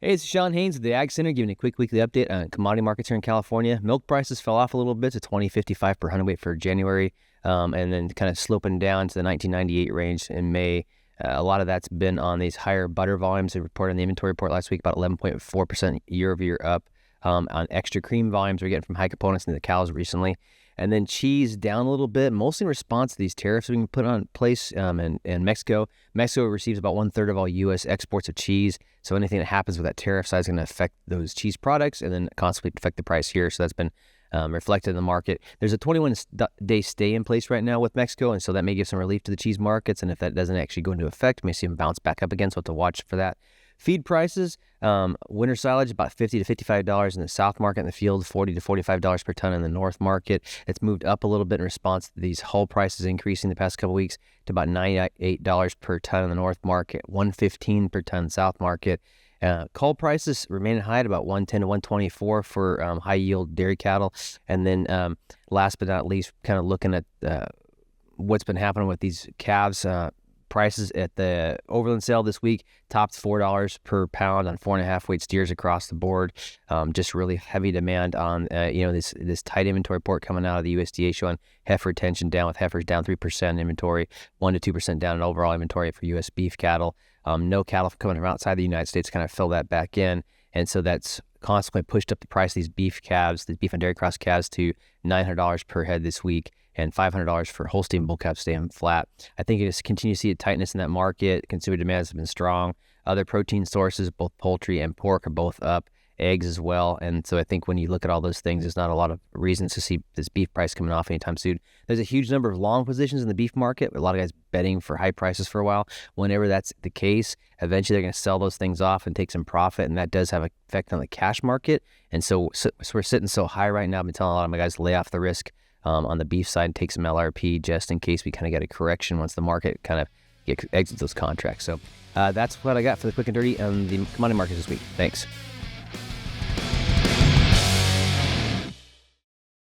Hey, it's Sean Haynes with the Ag Center giving a quick weekly update on commodity markets here in California. Milk prices fell off a little bit to $20.55 per hundredweight for January, and then kind of sloping down to the 1998 range in May. A lot of that's been on these higher butter volumes. They reported in the inventory report last week about 11.4% year over year up. On extra cream volumes we're getting from high components in the cows recently. And then cheese down a little bit, mostly in response to these tariffs being put on place in Mexico. Mexico receives about 1/3 of all U.S. exports of cheese. So anything that happens with that tariff side is going to affect those cheese products and then consequently affect the price here. So that's been reflected in the market. There's a 21-day stay in place right now with Mexico, and so that may give some relief to the cheese markets. And if that doesn't actually go into effect, we may see them bounce back up again. So we'll have to watch for that. Feed prices, winter silage about $50 to $55 in the south market, in the field $40 to $45 per ton in the north market. It's moved up a little bit in response to these hull prices increasing the past couple weeks to about $98 per ton in the north market, $115 per ton south market. Cull prices remain high at about $110 to $124 for high yield dairy cattle. And then last but not least, kind of looking at what's been happening with these calves. Prices at the overland sale this week topped $4 per pound on 4.5 weight steers across the board. Just really heavy demand on this tight inventory report coming out of the USDA showing heifer retention down, with heifers down 3% inventory, 1 to 2% down in overall inventory for U.S. beef cattle. No cattle coming from outside the United States kind of fill that back in, and so that's consequently pushed up the price of these beef calves, these beef and dairy cross calves, to $900 per head this week, and $500 for Holstein bull calves staying flat. I think you just continue to see a tightness in that market. Consumer demand has been strong. Other protein sources, both poultry and pork, are both up, eggs as well. And so I think when you look at all those things, there's not a lot of reasons to see this beef price coming off anytime soon. There's a huge number of long positions in the beef market. A lot of guys betting for high prices for a while. Whenever that's the case, eventually they're going to sell those things off and take some profit, and that does have an effect on the cash market. And so we're sitting so high right now. I've been telling a lot of my guys to lay off the risk on the beef side and take some LRP just in case we kind of get a correction once the market kind of exits those contracts. So that's what I got for the quick and dirty on the commodity markets this week. Thanks.